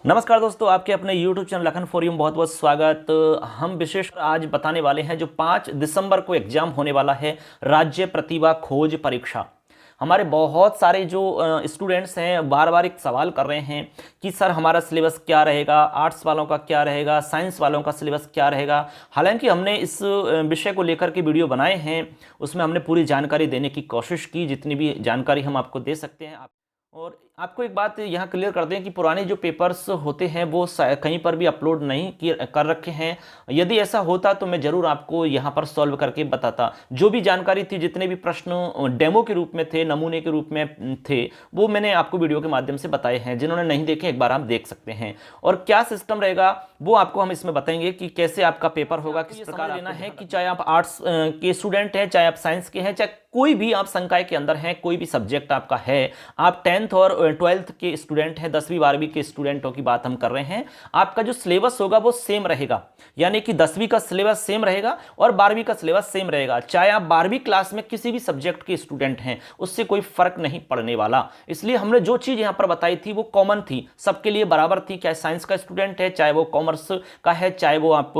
नमस्कार दोस्तों, आपके अपने YouTube channel Lakhan for you में बहुत बहुत स्वागत। हम विशेष आज बताने वाले हैं जो 5 दिसंबर को एग्जाम होने वाला है, राज्य प्रतिभा खोज परीक्षा। हमारे बहुत सारे जो स्टूडेंट्स हैं बार बार एक सवाल कर रहे हैं कि सर हमारा सिलेबस क्या रहेगा, आर्ट्स वालों का क्या रहेगा, साइंस वालों का सिलेबस क्या रहेगा। हालांकि हमने इस विषय को लेकर के वीडियो बनाए हैं, उसमें हमने पूरी जानकारी देने की कोशिश की, जितनी भी जानकारी हम आपको दे सकते हैं। और आपको एक बात यहाँ क्लियर कर दें कि पुराने जो पेपर्स होते हैं वो कहीं पर भी अपलोड नहीं कर रखे हैं। यदि ऐसा होता तो मैं ज़रूर आपको यहाँ पर सॉल्व करके बताता। जो भी जानकारी थी, जितने भी प्रश्न डेमो के रूप में थे, नमूने के रूप में थे, वो मैंने आपको वीडियो के माध्यम से बताए हैं। जिन्होंने नहीं देखे एक बार आप देख सकते हैं। और क्या सिस्टम रहेगा वो आपको हम इसमें बताएंगे कि कैसे आपका पेपर होगा, किस प्रकार लेना है कि चाहे आप आर्ट्स के स्टूडेंट हैं, चाहे आप साइंस के हैं, चाहे कोई भी आप संकाय के अंदर हैं, कोई भी सब्जेक्ट आपका है, आप 10th और 12th के स्टूडेंट हैं, 10वीं 12वीं के स्टूडेंटों की बात हम कर रहे हैं। आपका जो सिलेबस होगा वो सेम रहेगा, यानी कि 10वीं का सिलेबस सेम रहेगा और 12वीं का सिलेबस सेम रहेगा। चाहे आप 12वीं क्लास में किसी भी सब्जेक्ट के स्टूडेंट हैं, उससे कोई फर्क नहीं पड़ने वाला। इसलिए हमने जो चीज़ यहाँ पर बताई थी वो कॉमन थी, सबके लिए बराबर थी। चाहे साइंस का स्टूडेंट है, चाहे वो कॉमर्स का है, चाहे वो आप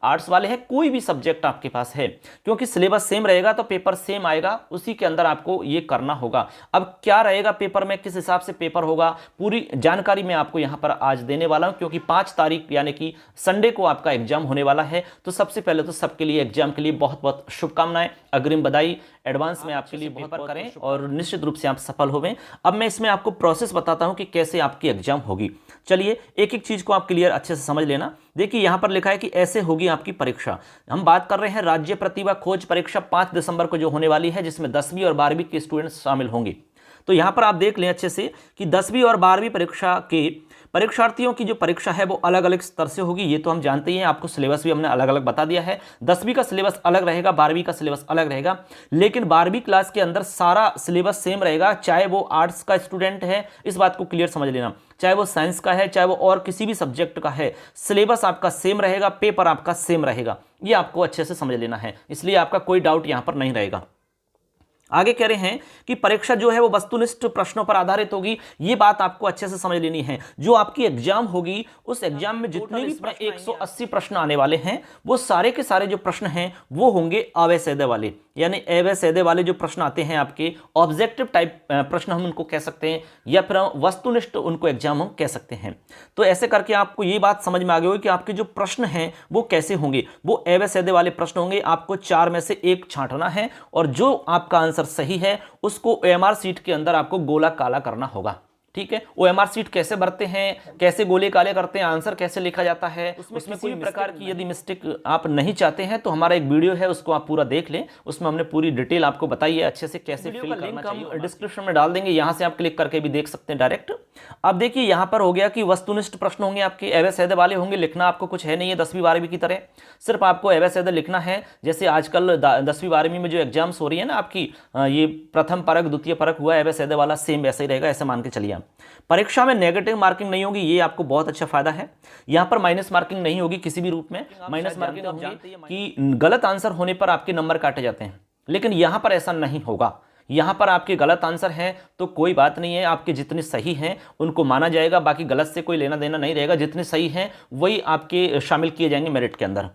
आर्ट्स वाले हैं, कोई भी सब्जेक्ट आपके पास है, क्योंकि सिलेबस सेम रहेगा तो पेपर सेम आएगा, उसी के अंदर आपको ये करना होगा। अब क्या रहेगा पेपर में, किस हिसाब से पेपर होगा, पूरी जानकारी मैं आपको यहां पर आज देने वाला हूं, क्योंकि 5 तारीख यानी कि संडे को आपका एग्जाम होने वाला है। तो सबसे पहले तो सबके लिए एग्जाम के लिए बहुत बहुत शुभकामनाएं, अग्रिम बधाई एडवांस में आपके लिए पेपर करें और निश्चित रूप से आप सफल होवें। अब मैं इसमें आपको प्रोसेस बताता हूं कि कैसे आपकी एग्जाम होगी। चलिए एक एक चीज को आप क्लियर अच्छे से समझ लेना। देखिए यहां पर लिखा है कि ऐसे होगी आपकी परीक्षा। हम बात कर रहे हैं राज्य प्रतिभा खोज परीक्षा 5 दिसंबर को जो होने वाली है, जिसमें 10वीं और 12वीं के स्टूडेंट्स शामिल होंगे। तो यहां पर आप देख लें अच्छे से कि 10वीं और 12वीं परीक्षा के परीक्षार्थियों की जो परीक्षा है वो अलग अलग स्तर से होगी। ये तो हम जानते ही हैं, आपको सिलेबस भी हमने अलग अलग बता दिया है। 10वीं का सिलेबस अलग रहेगा, 12वीं का सिलेबस अलग रहेगा, लेकिन 12वीं क्लास के अंदर सारा सिलेबस सेम रहेगा। चाहे वो आर्ट्स का स्टूडेंट है, इस बात को क्लियर समझ लेना, चाहे वो साइंस का है, चाहे वो और किसी भी सब्जेक्ट का है, सिलेबस आपका सेम रहेगा, पेपर आपका सेम रहेगा। ये आपको अच्छे से समझ लेना है, इसलिए आपका कोई डाउट यहां पर नहीं रहेगा। आगे कह रहे हैं कि परीक्षा जो है वो वस्तुनिष्ठ प्रश्नों पर आधारित होगी। ये बात आपको अच्छे से समझ लेनी है। जो आपकी एग्जाम होगी, उस एग्जाम में जितने भी इसमें 180 प्रश्न आने वाले हैं, वो सारे के सारे जो प्रश्न हैं वो होंगे अवय सैद्य वाले, यानी अवय सैद्य वाले जो प्रश्न आते हैं आपके, ऑब्जेक्टिव टाइप प्रश्न हम उनको कह सकते हैं, या फिर वस्तुनिष्ठ उनको एग्जाम हम कह सकते हैं। तो ऐसे करके आपको ये बात समझ में आ गई होगी कि आपके जो प्रश्न हैं वो कैसे होंगे। वो अवय सैद्य वाले प्रश्न होंगे, आपको 4 में से 1 छांटना है और जो आपका आंसर सही है उसको ओएमआर सीट के अंदर आपको गोला काला करना होगा। ठीक है, ओएमआर सीट कैसे भरते हैं, कैसे गोले काले करते हैं, आंसर कैसे लिखा जाता है, उसमें कोई प्रकार की यदि मिस्टेक आप नहीं चाहते हैं तो हमारा एक वीडियो है, उसको आप पूरा देख लें। उसमें हमने पूरी डिटेल आपको बताई है अच्छे से कैसे फिल करना चाहिए। हम डिस्क्रिप्शन में डाल देंगे, यहां से आप क्लिक करके भी देख सकते हैं डायरेक्ट। अब देखिए यहां पर हो गया कि वस्तुनिष्ठ प्रश्न होंगे आपके, अवय सैद्य वाले होंगे। लिखना आपको कुछ है नहीं है 10वीं 12वीं की तरह, सिर्फ आपको अवय सैद्य लिखना है। जैसे आजकल 10वीं 12वीं में जो एग्जाम्स हो रही है ना आपकी, ये प्रथम परक द्वितीय परक हुआ, अवय सैद्य वाला सेम वैसा ही रहेगा, ऐसे मान के चलिए। परीक्षा में नेगेटिव मार्किंग नहीं होगी, ये आपको बहुत अच्छा फायदा है। यहां पर माइनस मार्किंग नहीं होगी किसी भी रूप में। माइनस मार्किंग होगी कि गलत आंसर होने पर आपके नंबर काटे जाते हैं, लेकिन यहां पर ऐसा नहीं होगा। यहां पर आपके गलत आंसर हैं तो कोई बात नहीं है, आपके जितने सही हैं उनको माना जाएगा, बाकी गलत से कोई लेना देना नहीं रहेगा। जितने सही हैं वही आपके शामिल किए जाएंगे मेरिट के अंदर।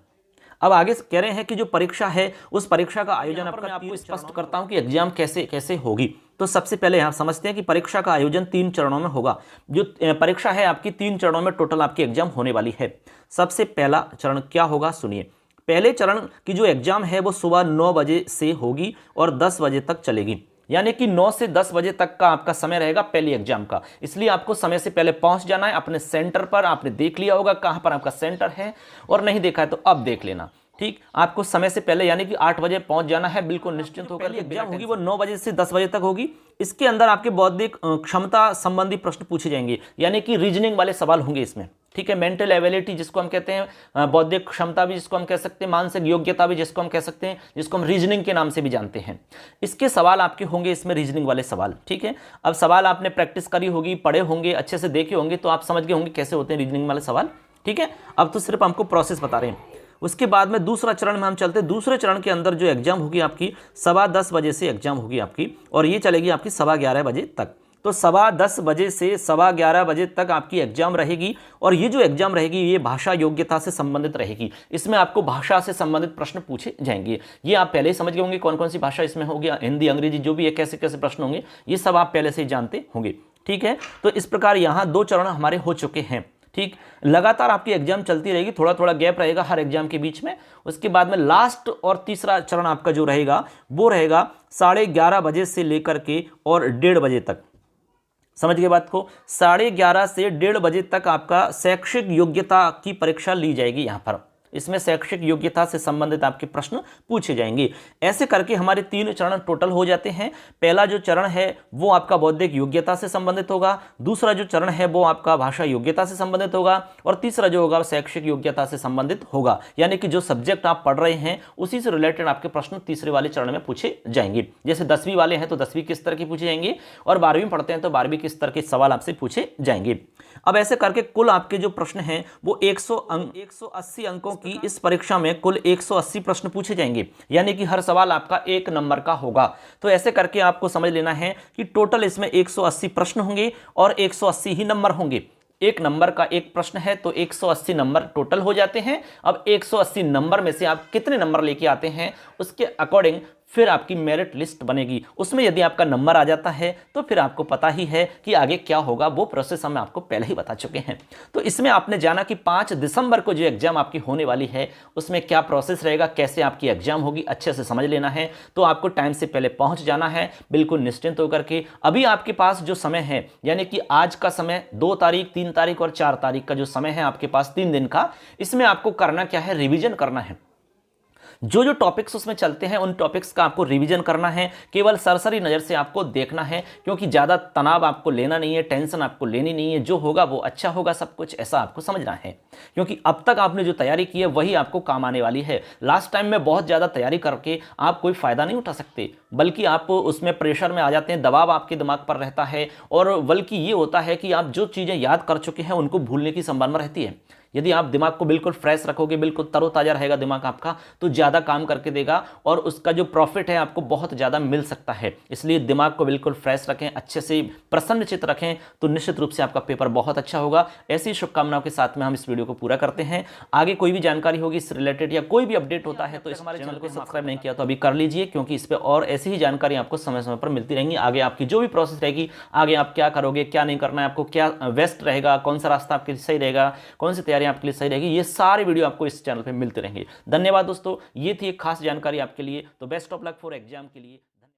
अब आगे कह रहे हैं कि जो परीक्षा है उस परीक्षा का आयोजन मैं आपको स्पष्ट करता हूं कि एग्जाम कैसे कैसे होगी। तो सबसे पहले यहां समझते हैं कि परीक्षा का आयोजन 3 चरणों में होगा। जो परीक्षा है आपकी 3 चरणों में टोटल आपकी एग्जाम होने वाली है। सबसे पहला चरण क्या होगा सुनिए। पहले चरण की जो एग्जाम है वो सुबह 9 बजे से होगी और 10 बजे तक चलेगी, यानी कि 9 से 10 बजे तक का आपका समय रहेगा पहली एग्जाम का। इसलिए आपको समय से पहले पहुंच जाना है अपने सेंटर पर। आपने देख लिया होगा कहां पर आपका सेंटर है, और नहीं देखा है तो अब देख लेना। ठीक, आपको समय से पहले यानी कि 8 बजे पहुंच जाना है, बिल्कुल निश्चिंत होकर। एग्जाम होगी वो 9 बजे से 10 बजे तक होगी। इसके अंदर आपके बौद्धिक क्षमता संबंधी प्रश्न पूछे जाएंगे, यानी कि रीजनिंग वाले सवाल होंगे इसमें। ठीक है, मेंटल एबिलिटी जिसको हम कहते हैं, बौद्धिक क्षमता भी जिसको हम कह सकते हैं, मानसिक योग्यता भी जिसको हम कह सकते हैं, जिसको हम रीजनिंग के नाम से भी जानते हैं। इसके सवाल आपके होंगे इसमें, रीजनिंग वाले सवाल। ठीक है, अब सवाल आपने प्रैक्टिस करी होगी, पढ़े होंगे, अच्छे से देखे होंगे, तो आप समझ गए होंगे कैसे होते हैं रीजनिंग वाले सवाल। ठीक है, अब तो सिर्फ हमको प्रोसेस बता रहे हैं। उसके बाद में दूसरा चरण में हम चलते हैं। दूसरे चरण के अंदर जो एग्जाम होगी आपकी 10:15 बजे से एग्जाम होगी आपकी, और ये चलेगी आपकी 11:15 बजे तक। तो 10:15 बजे से 11:15 बजे तक आपकी एग्जाम रहेगी। और ये जो एग्जाम रहेगी ये भाषा योग्यता से संबंधित रहेगी। इसमें आपको भाषा से संबंधित प्रश्न पूछे जाएंगे। ये आप पहले ही समझ गए होंगे कौन कौन सी भाषा इसमें होगी, हिंदी, अंग्रेजी, जो भी है, कैसे कैसे प्रश्न होंगे, ये सब आप पहले से ही जानते होंगे। ठीक है, तो इस प्रकार यहाँ 2 चरण हमारे हो चुके हैं। ठीक, लगातार आपकी एग्जाम चलती रहेगी, थोड़ा थोड़ा गैप रहेगा हर एग्जाम के बीच में। उसके बाद में लास्ट और तीसरा चरण आपका जो रहेगा वो रहेगा 11:30 बजे से लेकर के और 1:30 बजे तक। समझ गए बात को? 11:30 से 1:30 बजे तक आपका शैक्षिक योग्यता की परीक्षा ली जाएगी। यहाँ पर इसमें शैक्षिक योग्यता से संबंधित आपके प्रश्न पूछे जाएंगे। ऐसे करके हमारे 3 चरण टोटल हो जाते हैं। पहला जो चरण है वो आपका बौद्धिक योग्यता से संबंधित होगा, दूसरा जो चरण है वो आपका भाषा योग्यता से संबंधित होगा, और तीसरा जो होगा शैक्षिक योग्यता से संबंधित होगा। यानी कि जो सब्जेक्ट आप पढ़ रहे हैं उसी से रिलेटेड आपके प्रश्न तीसरे वाले चरण में पूछे जाएंगे। जैसे 10वीं वाले हैं तो 10वीं किस तरह के पूछे जाएंगे, और 12वीं पढ़ते हैं तो 12वीं किस तरह के सवाल आपसे पूछे जाएंगे। अब ऐसे करके कुल आपके जो प्रश्न हैं वो 180 अंकों की इस परीक्षा में कुल 180 प्रश्न पूछे जाएंगे। यानी कि हर सवाल आपका 1 नंबर का होगा। तो ऐसे करके आपको समझ लेना है कि टोटल इसमें 180 प्रश्न होंगे और 180 ही नंबर होंगे। 1 नंबर का एक प्रश्न है तो 180 नंबर टोटल हो जाते हैं। अब 180 नंबर में से आप कितने नंबर लेके आते हैं उसके अकॉर्डिंग फिर आपकी मेरिट लिस्ट बनेगी। उसमें यदि आपका नंबर आ जाता है तो फिर आपको पता ही है कि आगे क्या होगा, वो प्रोसेस हम आपको पहले ही बता चुके हैं। तो इसमें आपने जाना कि 5 दिसंबर को जो एग्जाम आपकी होने वाली है उसमें क्या प्रोसेस रहेगा, कैसे आपकी एग्जाम होगी, अच्छे से समझ लेना है। तो आपको टाइम से पहले पहुंच जाना है, बिल्कुल निश्चिंत होकर के। अभी आपके पास जो समय है, यानी कि आज का समय 2 तारीख, 3 तारीख और 4 तारीख का जो समय है आपके पास 3 दिन का, इसमें आपको करना क्या है, रिविजन करना है। जो जो टॉपिक्स उसमें चलते हैं उन टॉपिक्स का आपको रिवीजन करना है। केवल सरसरी नज़र से आपको देखना है, क्योंकि ज़्यादा तनाव आपको लेना नहीं है, टेंशन आपको लेनी नहीं है। जो होगा वो अच्छा होगा, सब कुछ ऐसा आपको समझना है, क्योंकि अब तक आपने जो तैयारी की है वही आपको काम आने वाली है। लास्ट टाइम में बहुत ज़्यादा तैयारी करके आप कोई फ़ायदा नहीं उठा सकते, बल्कि आप उसमें प्रेशर में आ जाते हैं, दबाव आपके दिमाग पर रहता है, और बल्कि ये होता है कि आप जो चीज़ें याद कर चुके हैं उनको भूलने की संभावना रहती है। यदि आप दिमाग को बिल्कुल फ्रेश रखोगे, बिल्कुल तरोताज़ा रहेगा दिमाग आपका, तो ज़्यादा काम करके देगा और उसका जो प्रॉफिट है आपको बहुत ज़्यादा मिल सकता है। इसलिए दिमाग को बिल्कुल फ्रेश रखें, अच्छे से प्रसन्नचित्त रखें, तो निश्चित रूप से आपका पेपर बहुत अच्छा होगा। ऐसी शुभकामनाओं के साथ में हम इस वीडियो को पूरा करते हैं। आगे कोई भी जानकारी होगी इस रिलेटेड या कोई भी अपडेट होता है तो इस हमारे चैनल को सब्सक्राइब नहीं किया तो अभी कर लीजिए, क्योंकि इस पर और ऐसी ही जानकारी आपको समय समय पर मिलती रहेंगी। आगे आपकी जो भी प्रोसेस रहेगी, आगे आप क्या करोगे, क्या नहीं करना है, आपको क्या बेस्ट रहेगा, कौन सा रास्ता आपके लिए सही रहेगा, कौन सी तैयारी आपके लिए सही रहेगी, ये सारे वीडियो आपको इस चैनल पे मिलते रहेंगे। धन्यवाद दोस्तों, ये थी एक खास जानकारी आपके लिए। तो best of luck for exam के लिए।